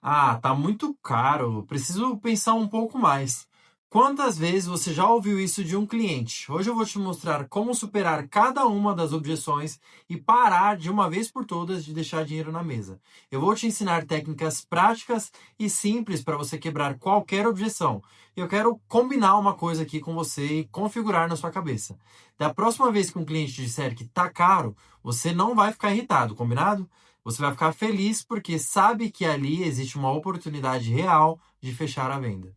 Ah, tá muito caro, preciso pensar um pouco mais. Quantas vezes você já ouviu isso de um cliente? Hoje eu vou te mostrar como superar cada uma das objeções e parar de uma vez por todas de deixar dinheiro na mesa. Eu vou te ensinar técnicas práticas e simples para você quebrar qualquer objeção. Eu quero combinar uma coisa aqui com você e configurar na sua cabeça. Da próxima vez que um cliente disser que tá caro, você não vai ficar irritado, combinado? Você vai ficar feliz porque sabe que ali existe uma oportunidade real de fechar a venda.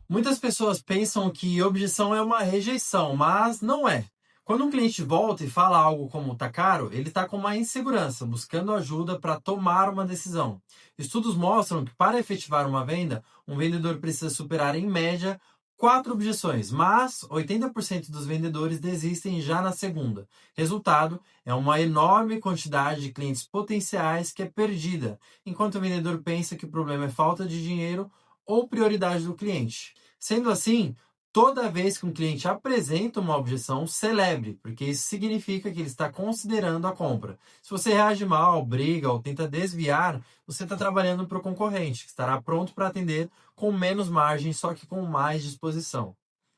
Muitas pessoas pensam que objeção é uma rejeição, mas não é. Quando um cliente volta e fala algo como tá caro, ele está com uma insegurança, buscando ajuda para tomar uma decisão. Estudos mostram que para efetivar uma venda, um vendedor precisa superar em média quatro objeções, mas 80% dos vendedores desistem já na segunda. Resultado é uma enorme quantidade de clientes potenciais que é perdida, enquanto o vendedor pensa que o problema é falta de dinheiro ou prioridade do cliente. Sendo assim, toda vez que um cliente apresenta uma objeção, celebre, porque isso significa que ele está considerando a compra. Se você reage mal, briga ou tenta desviar, você está trabalhando para o concorrente, que estará pronto para atender com menos margem, só que com mais disposição.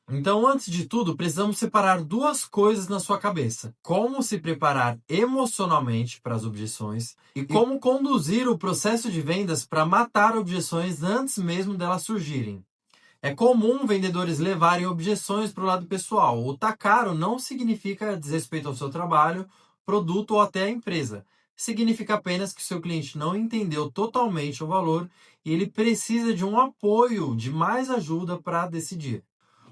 Então, antes de tudo, precisamos separar duas coisas na sua cabeça: como se preparar emocionalmente para as objeções e como conduzir o processo de vendas para matar objeções antes mesmo delas surgirem. É comum vendedores levarem objeções para o lado pessoal. O tá caro não significa desrespeito ao seu trabalho, produto ou até à empresa. Significa apenas que o seu cliente não entendeu totalmente o valor e ele precisa de um apoio, de mais ajuda para decidir.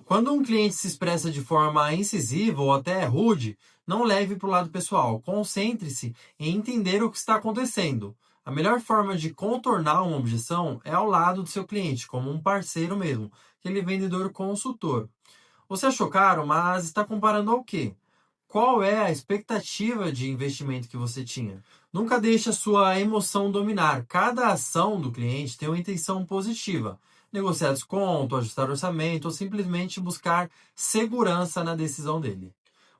Quando um cliente se expressa de forma incisiva ou até rude, não leve para o lado pessoal. Concentre-se em entender o que está acontecendo. A melhor forma de contornar uma objeção é ao lado do seu cliente, como um parceiro mesmo, aquele vendedor consultor. Você achou caro, mas está comparando ao quê? Qual é a expectativa de investimento que você tinha? Nunca deixe a sua emoção dominar. Cada ação do cliente tem uma intenção positiva. Negociar desconto, ajustar orçamento ou simplesmente buscar segurança na decisão dele.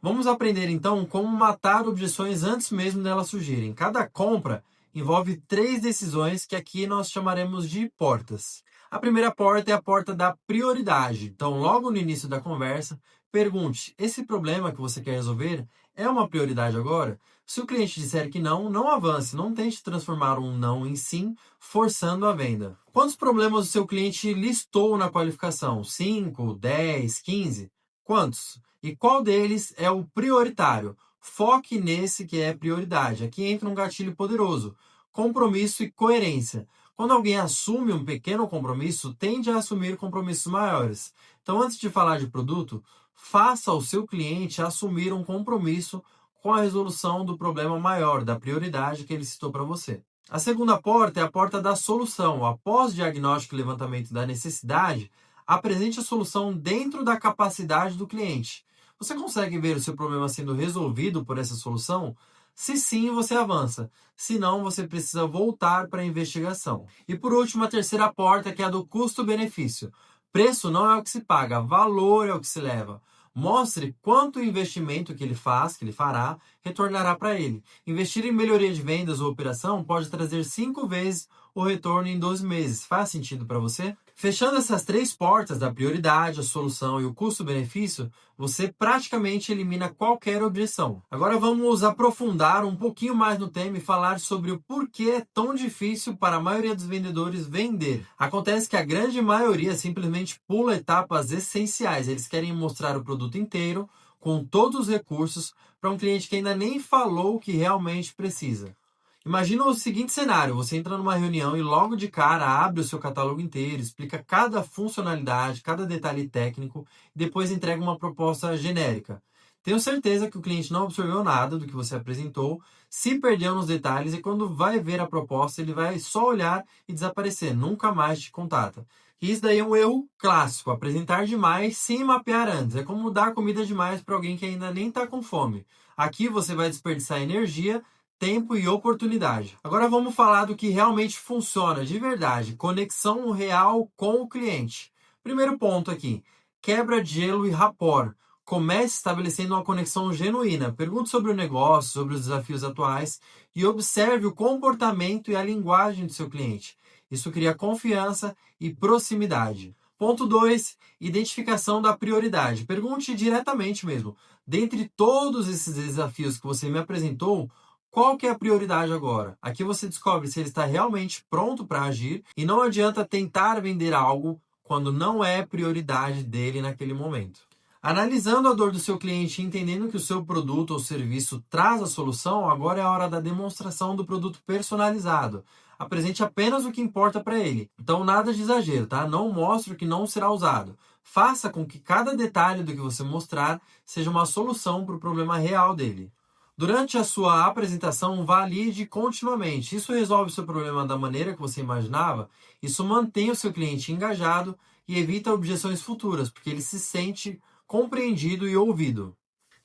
Vamos aprender então como matar objeções antes mesmo delas surgirem. Cada compra envolve três decisões que aqui nós chamaremos de portas. A primeira porta é a porta da prioridade. Então, logo no início da conversa, pergunte: esse problema que você quer resolver é uma prioridade agora? Se o cliente disser que não, não avance, não tente transformar um não em sim, forçando a venda. Quantos problemas o seu cliente listou na qualificação? 5, 10, 15? Quantos? E qual deles é o prioritário? Foque nesse que é prioridade. Aqui entra um gatilho poderoso: compromisso e coerência. Quando alguém assume um pequeno compromisso, tende a assumir compromissos maiores. Então, antes de falar de produto, faça o seu cliente assumir um compromisso com a resolução do problema maior, da prioridade que ele citou para você. A segunda porta é a porta da solução. Após diagnóstico e levantamento da necessidade, apresente a solução dentro da capacidade do cliente. Você consegue ver o seu problema sendo resolvido por essa solução? Se sim, você avança. Se não, você precisa voltar para a investigação. E por último, a terceira porta, que é a do custo-benefício. Preço não é o que se paga, valor é o que se leva. Mostre quanto o investimento que ele faz, que ele fará, retornará para ele. Investir em melhoria de vendas ou operação pode trazer 5 vezes o retorno em 12 meses. Faz sentido para você? Fechando essas três portas da prioridade, a solução e o custo-benefício, você praticamente elimina qualquer objeção. Agora vamos aprofundar um pouquinho mais no tema e falar sobre o porquê é tão difícil para a maioria dos vendedores vender. Acontece que a grande maioria simplesmente pula etapas essenciais. Eles querem mostrar o produto inteiro, com todos os recursos, para um cliente que ainda nem falou o que realmente precisa. Imagina o seguinte cenário: você entra numa reunião e logo de cara abre o seu catálogo inteiro, explica cada funcionalidade, cada detalhe técnico e depois entrega uma proposta genérica. Tenho certeza que o cliente não absorveu nada do que você apresentou, se perdeu nos detalhes e quando vai ver a proposta ele vai só olhar e desaparecer, nunca mais te contata. E isso daí é um erro clássico: apresentar demais sem mapear antes. É como dar comida demais para alguém que ainda nem está com fome. Aqui você vai desperdiçar energia, tempo e oportunidade. Agora vamos falar do que realmente funciona de verdade: conexão real com o cliente. Primeiro ponto aqui: quebra de gelo e rapport. Comece estabelecendo uma conexão genuína. Pergunte sobre o negócio, sobre os desafios atuais e observe o comportamento e a linguagem do seu cliente. Isso cria confiança e proximidade. Ponto 2, identificação da prioridade. Pergunte diretamente mesmo. Dentre todos esses desafios que você me apresentou, qual que é a prioridade agora? Aqui você descobre se ele está realmente pronto para agir e não adianta tentar vender algo quando não é prioridade dele naquele momento. Analisando a dor do seu cliente e entendendo que o seu produto ou serviço traz a solução, agora é a hora da demonstração do produto personalizado. Apresente apenas o que importa para ele. Então, nada de exagero, tá? Não mostre o que não será usado. Faça com que cada detalhe do que você mostrar seja uma solução para o problema real dele. Durante a sua apresentação, valide continuamente. Isso resolve o seu problema da maneira que você imaginava? Isso mantém o seu cliente engajado e evita objeções futuras, porque ele se sente compreendido e ouvido.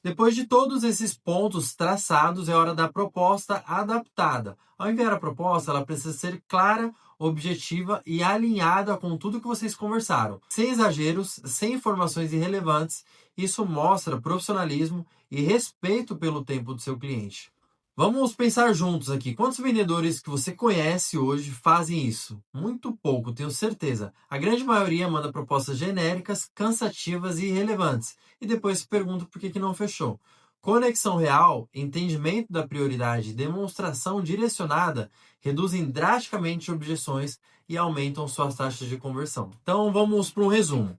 Depois de todos esses pontos traçados, é hora da proposta adaptada. Ao enviar a proposta, ela precisa ser clara, objetiva e alinhada com tudo que vocês conversaram. Sem exageros, sem informações irrelevantes, isso mostra profissionalismo e respeito pelo tempo do seu cliente. Vamos pensar juntos aqui. Quantos vendedores que você conhece hoje fazem isso? Muito pouco, tenho certeza. A grande maioria manda propostas genéricas, cansativas e irrelevantes. E depois se pergunta por que não fechou. Conexão real, entendimento da prioridade e demonstração direcionada reduzem drasticamente objeções e aumentam suas taxas de conversão. Então vamos para um resumo.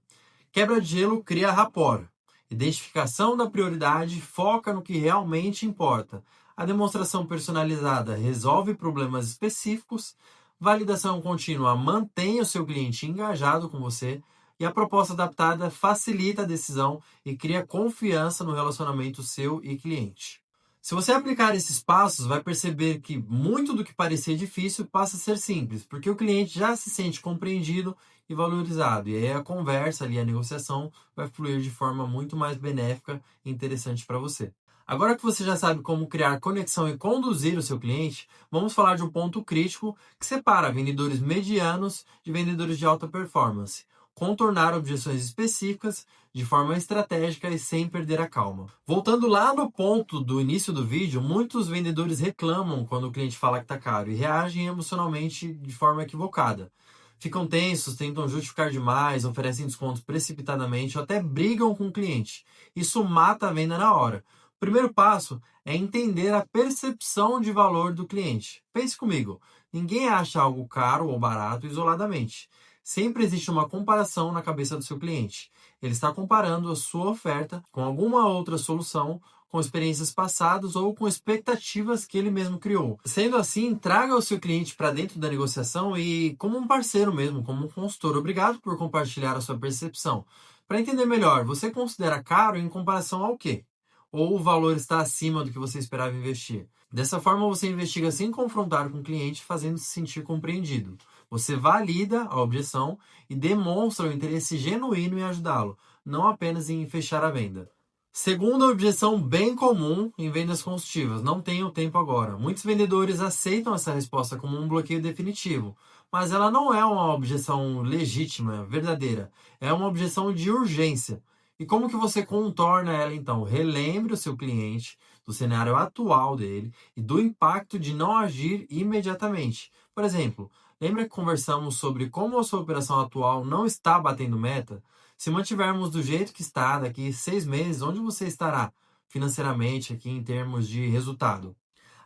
Quebra de gelo cria rapport. Identificação da prioridade foca no que realmente importa. A demonstração personalizada resolve problemas específicos. Validação contínua mantém o seu cliente engajado com você. E a proposta adaptada facilita a decisão e cria confiança no relacionamento seu e cliente. Se você aplicar esses passos, vai perceber que muito do que parecia difícil passa a ser simples, porque o cliente já se sente compreendido e valorizado. E aí a conversa ali, a negociação, vai fluir de forma muito mais benéfica e interessante para você. Agora que você já sabe como criar conexão e conduzir o seu cliente, vamos falar de um ponto crítico que separa vendedores medianos de vendedores de alta performance. Contornar objeções específicas de forma estratégica e sem perder a calma. Voltando lá no ponto do início do vídeo, muitos vendedores reclamam quando o cliente fala que está caro e reagem emocionalmente de forma equivocada. Ficam tensos, tentam justificar demais, oferecem descontos precipitadamente ou até brigam com o cliente. Isso mata a venda na hora. O primeiro passo é entender a percepção de valor do cliente. Pense comigo, ninguém acha algo caro ou barato isoladamente. Sempre existe uma comparação na cabeça do seu cliente. Ele está comparando a sua oferta com alguma outra solução, com experiências passadas ou com expectativas que ele mesmo criou. Sendo assim, traga o seu cliente para dentro da negociação e como um parceiro mesmo, como um consultor. Obrigado por compartilhar a sua percepção. Para entender melhor, você considera caro em comparação ao quê? Ou o valor está acima do que você esperava investir? Dessa forma, você investiga sem confrontar com o cliente, fazendo-se sentir compreendido. Você valida a objeção e demonstra o interesse genuíno em ajudá-lo, não apenas em fechar a venda. Segunda objeção bem comum em vendas consultivas: não tenho tempo agora. Muitos vendedores aceitam essa resposta como um bloqueio definitivo, mas ela não é uma objeção legítima, verdadeira. É uma objeção de urgência. E como que você contorna ela então? Relembre o seu cliente do cenário atual dele e do impacto de não agir imediatamente. Por exemplo, lembra que conversamos sobre como a sua operação atual não está batendo meta? Se mantivermos do jeito que está, daqui 6 meses, onde você estará financeiramente aqui em termos de resultado?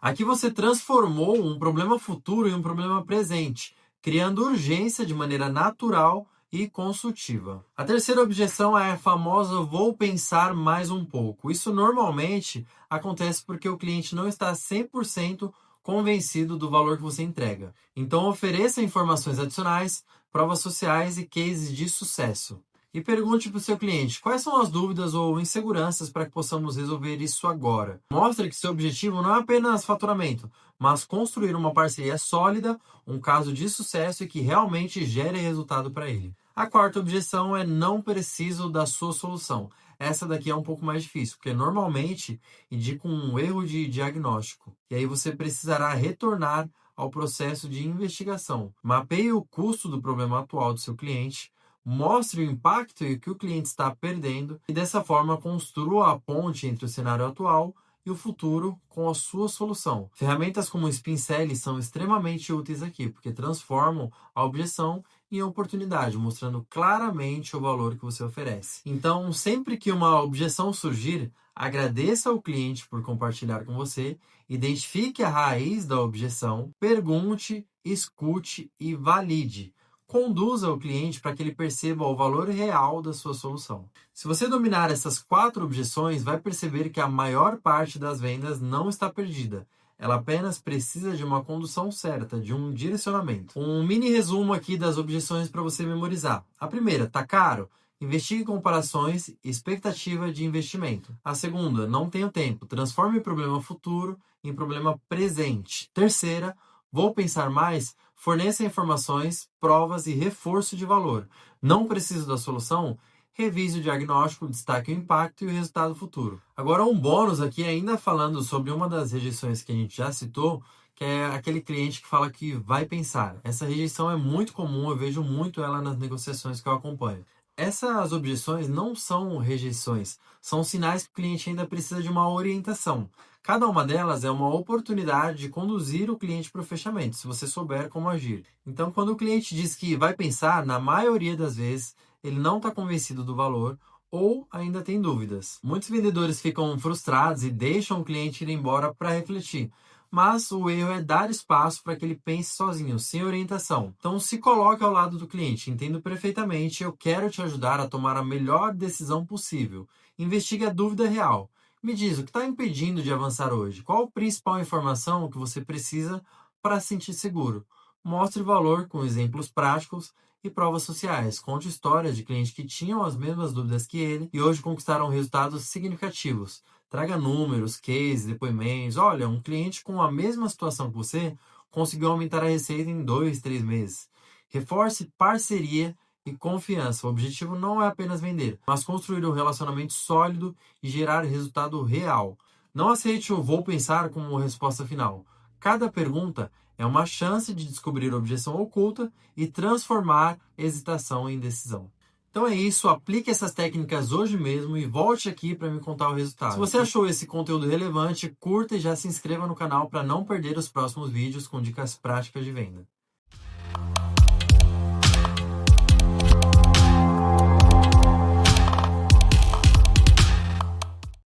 Aqui você transformou um problema futuro em um problema presente, criando urgência de maneira natural e consultiva. A terceira objeção é a famosa vou pensar mais um pouco. Isso normalmente acontece porque o cliente não está 100% convencido do valor que você entrega. Então ofereça informações adicionais, provas sociais e cases de sucesso. E pergunte para o seu cliente quais são as dúvidas ou inseguranças para que possamos resolver isso agora. Mostre que seu objetivo não é apenas faturamento, mas construir uma parceria sólida, um caso de sucesso e que realmente gere resultado para ele. A quarta objeção é não preciso da sua solução. Essa daqui é um pouco mais difícil, porque normalmente indica um erro de diagnóstico. E aí você precisará retornar ao processo de investigação. Mapeie o custo do problema atual do seu cliente, Mostre o impacto e o que o cliente está perdendo e dessa forma construa a ponte entre o cenário atual e o futuro com a sua solução. Ferramentas como o Spin Selling são extremamente úteis aqui, porque transformam a objeção em oportunidade, mostrando claramente o valor que você oferece. Então, sempre que uma objeção surgir, agradeça ao cliente por compartilhar com você, identifique a raiz da objeção, pergunte, escute e valide. Conduza o cliente para que ele perceba o valor real da sua solução. Se você dominar essas 4 objeções, vai perceber que a maior parte das vendas não está perdida. Ela apenas precisa de uma condução certa, de um direcionamento. Um mini resumo aqui das objeções para você memorizar. A primeira, tá caro? Investigue comparações e expectativa de investimento. A segunda, não tenho tempo. Transforme o problema futuro em problema presente. Terceira, vou pensar mais? Forneça informações, provas e reforço de valor. Não preciso da solução? Revise o diagnóstico, destaque o impacto e o resultado futuro. Agora, um bônus aqui, ainda falando sobre uma das rejeições que a gente já citou, que é aquele cliente que fala que vai pensar. Essa rejeição é muito comum, eu vejo muito ela nas negociações que eu acompanho. Essas objeções não são rejeições, são sinais que o cliente ainda precisa de uma orientação. Cada uma delas é uma oportunidade de conduzir o cliente para o fechamento, se você souber como agir. Então, quando o cliente diz que vai pensar, na maioria das vezes, ele não está convencido do valor ou ainda tem dúvidas. Muitos vendedores ficam frustrados e deixam o cliente ir embora para refletir. Mas o erro é dar espaço para que ele pense sozinho, sem orientação. Então, se coloque ao lado do cliente. Entendo perfeitamente, eu quero te ajudar a tomar a melhor decisão possível. Investigue a dúvida real. Me diz, o que está impedindo de avançar hoje? Qual a principal informação que você precisa para se sentir seguro? Mostre valor com exemplos práticos e provas sociais. Conte histórias de clientes que tinham as mesmas dúvidas que ele e hoje conquistaram resultados significativos. Traga números, cases, depoimentos. Olha, um cliente com a mesma situação que você conseguiu aumentar a receita em 2, 3 meses. Reforce parceria e confiança. O objetivo não é apenas vender, mas construir um relacionamento sólido e gerar resultado real. Não aceite o vou pensar como resposta final. Cada pergunta é uma chance de descobrir objeção oculta e transformar hesitação em decisão. Então é isso, aplique essas técnicas hoje mesmo e volte aqui para me contar o resultado. Se você achou esse conteúdo relevante, curta e já se inscreva no canal para não perder os próximos vídeos com dicas práticas de venda.